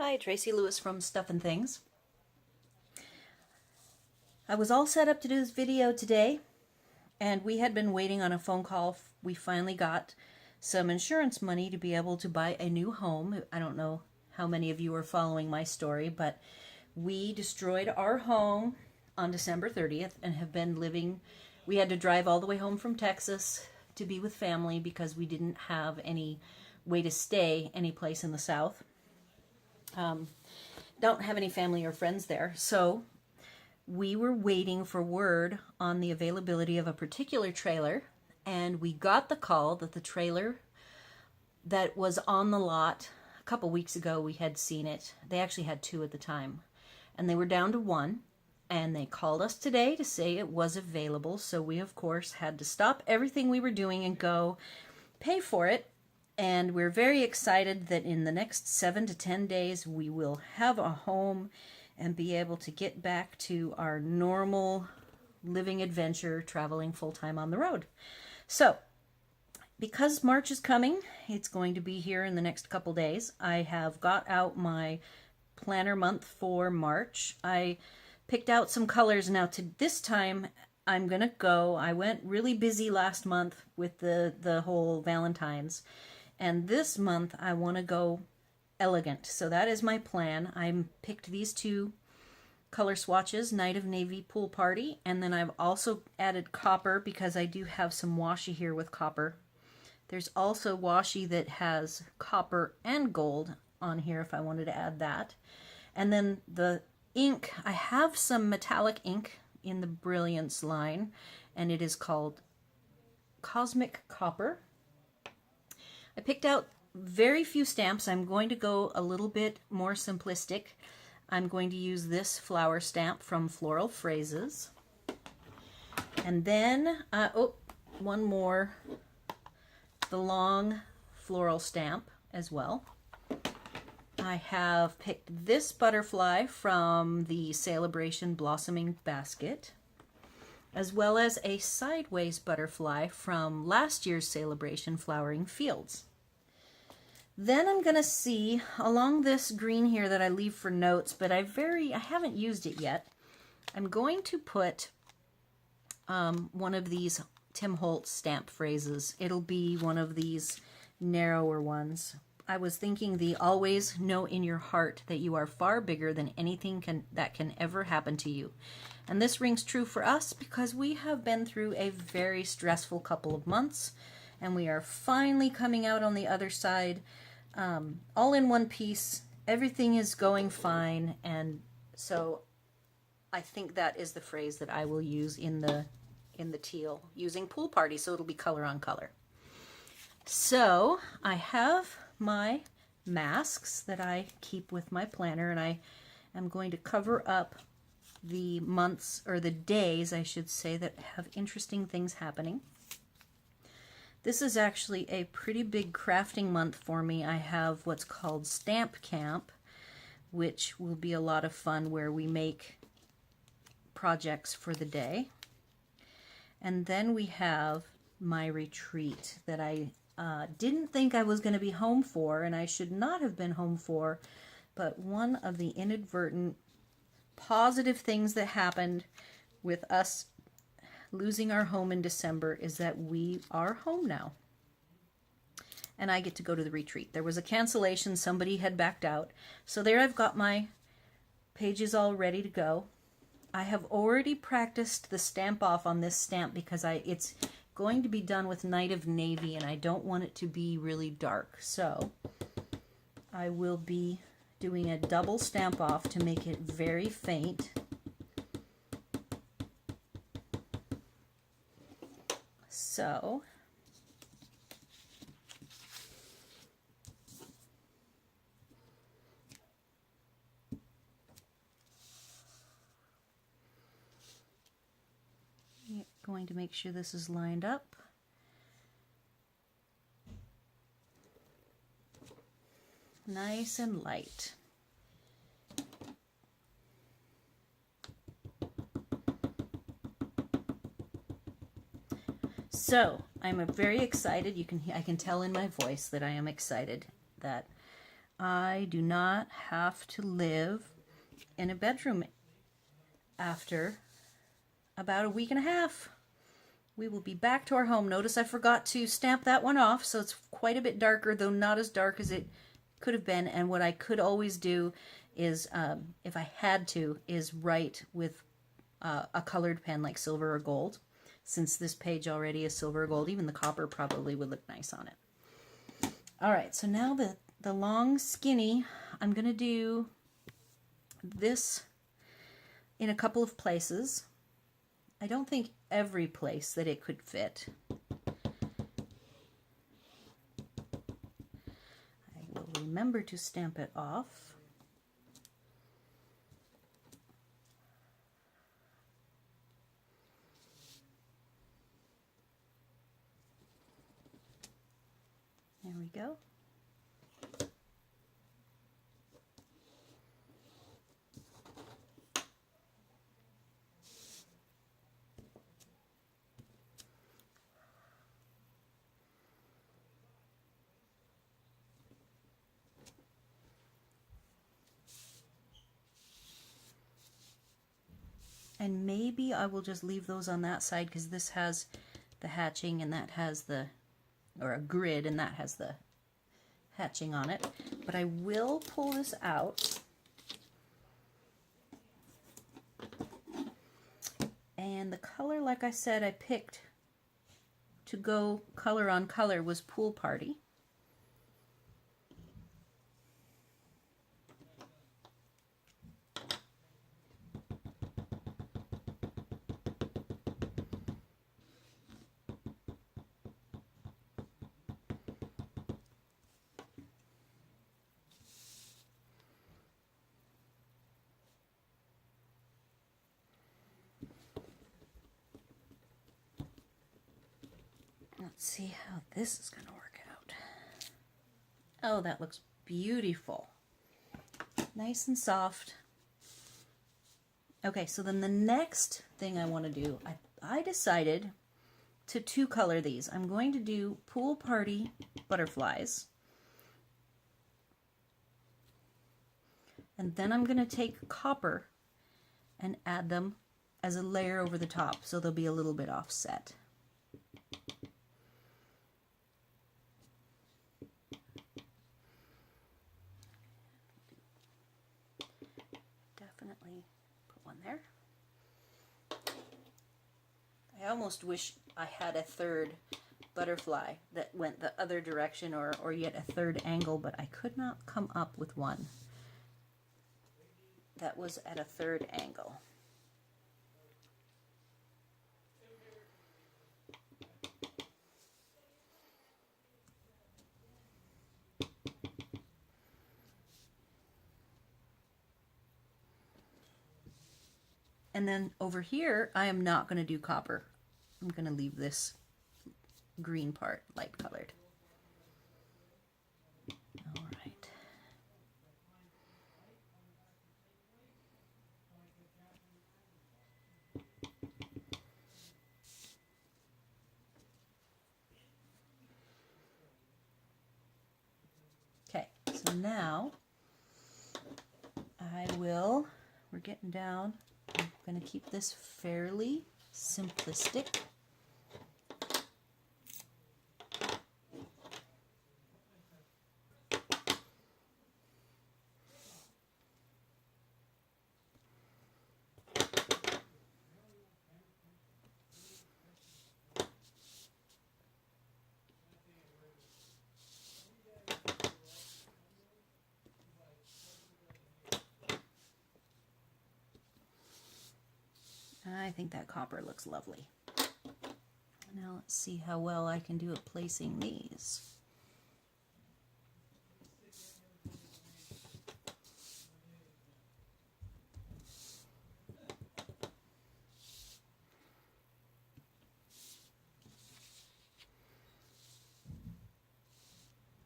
Hi, Tracy Lewis from Stuff and Things. I was all set up to do this video today, and we had been waiting on a phone call. We finally got some insurance money to be able to buy a new home. I don't know how many of you are following my story, but we destroyed our home on December 30th and have been living. We had to drive all the way home from Texas to be with family because we didn't have any way to stay any place in the South. Don't have any family or friends there, so we were waiting for word on the availability of a particular trailer, and we got the call that the trailer that was on the lot a couple weeks ago, we had seen it. They actually had two at the time, and they were down to one, and they called us today to say it was available, so we of course had to stop everything we were doing and go pay for it. And we're very excited that in the next 7 to 10 days we will have a home and be able to get back to our normal living adventure, traveling full-time on the road. So, because March is coming, it's going to be here in the next couple days. I have got out my planner month for March. I picked out some colors. Now to this time I'm gonna go. I went really busy last month with the whole Valentine's. And this month I want to go elegant. So that is my plan. I picked these two color swatches, Night of Navy, Pool Party, and then I've also added copper because I do have some washi here with copper. There's also washi that has copper and gold on here if I wanted to add that. And then the ink, I have some metallic ink in the Brilliance line, and it is called Cosmic Copper. I picked out very few stamps. I'm going to go a little bit more simplistic. I'm going to use this flower stamp from Floral Phrases. And then, one more, the long floral stamp as well. I have picked this butterfly from the Celebration Blossoming Basket, as well as a sideways butterfly from last year's Celebration Flowering Fields. Then I'm going to see along this green here that I leave for notes, but I haven't used it yet. I'm going to put one of these Tim Holtz stamp phrases. It'll be one of these narrower ones. I was thinking the always know in your heart that you are far bigger than anything that can ever happen to you. And this rings true for us because we have been through a very stressful couple of months, and we are finally coming out on the other side, all in one piece. Everything is going fine, and so I think that is the phrase that I will use in the teal, using Pool Party, so it'll be color on color. So I have my masks that I keep with my planner, and I am going to cover up the months, or the days, I should say, that have interesting things happening. This is actually a pretty big crafting month for me. I have what's called Stamp Camp, which will be a lot of fun, where we make projects for the day. And then we have my retreat that I didn't think I was going to be home for, and I should not have been home for, but one of the inadvertent positive things that happened with us losing our home in December is that we are home now. And I get to go to the retreat. There was a cancellation, somebody had backed out. So there I've got my pages all ready to go. I have already practiced the stamp off on this stamp because it's going to be done with Night of Navy, and I don't want it to be really dark. So I will be doing a double stamp off to make it very faint. So going to make sure this is lined up. Nice and light. So I'm very excited. I can tell in my voice that I am excited that I do not have to live in a bedroom after about a week and a half. We will be back to our home. Notice I forgot to stamp that one off, so it's quite a bit darker, though not as dark as it could have been. And what I could always do is, if I had to, is write with a colored pen like silver or gold. Since this page already is silver or gold, even the copper probably would look nice on it. All right, so now the long skinny, I'm going to do this in a couple of places. I don't think every place that it could fit. I will remember to stamp it off. There we go. And maybe I will just leave those on that side because this has the hatching and that has the, or a grid and that has the hatching on it. But I will pull this out. And the color, like I said, I picked to go color on color was Pool Party. Let's see how this is going to work out. Oh, that looks beautiful. Nice and soft. Okay, so then the next thing I want to do, I decided to two color these. I'm going to do Pool Party butterflies. And then I'm going to take copper and add them as a layer over the top, so they'll be a little bit offset. Definitely put one there. I almost wish I had a third butterfly that went the other direction or yet a third angle, but I could not come up with one that was at a third angle. And then over here, I am not going to do copper. I'm going to leave this green part light colored. All right. Okay, so now we're getting down. I'm going to keep this fairly simplistic. I think that copper looks lovely. Now let's see how well I can do at placing these.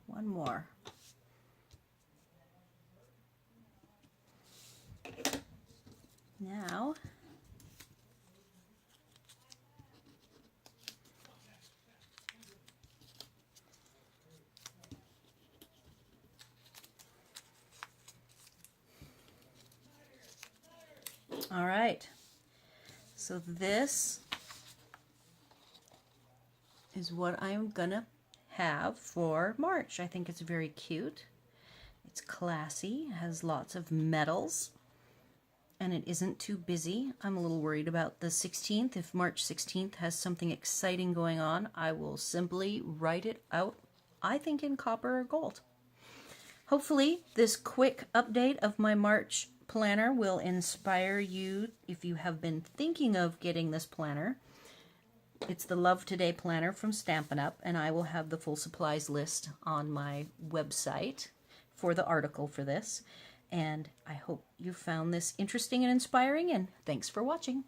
One more. Now All right. So this is what I'm gonna have for March. I think it's very cute. It's classy, has lots of medals, and it isn't too busy. I'm a little worried about the 16th. If March 16th has something exciting going on, I will simply write it out, I think in copper or gold. Hopefully this quick update of my March planner will inspire you if you have been thinking of getting this planner. It's the Love Today planner from Stampin' Up, and I will have the full supplies list on my website for the article for this. And I hope you found this interesting and inspiring, and thanks for watching.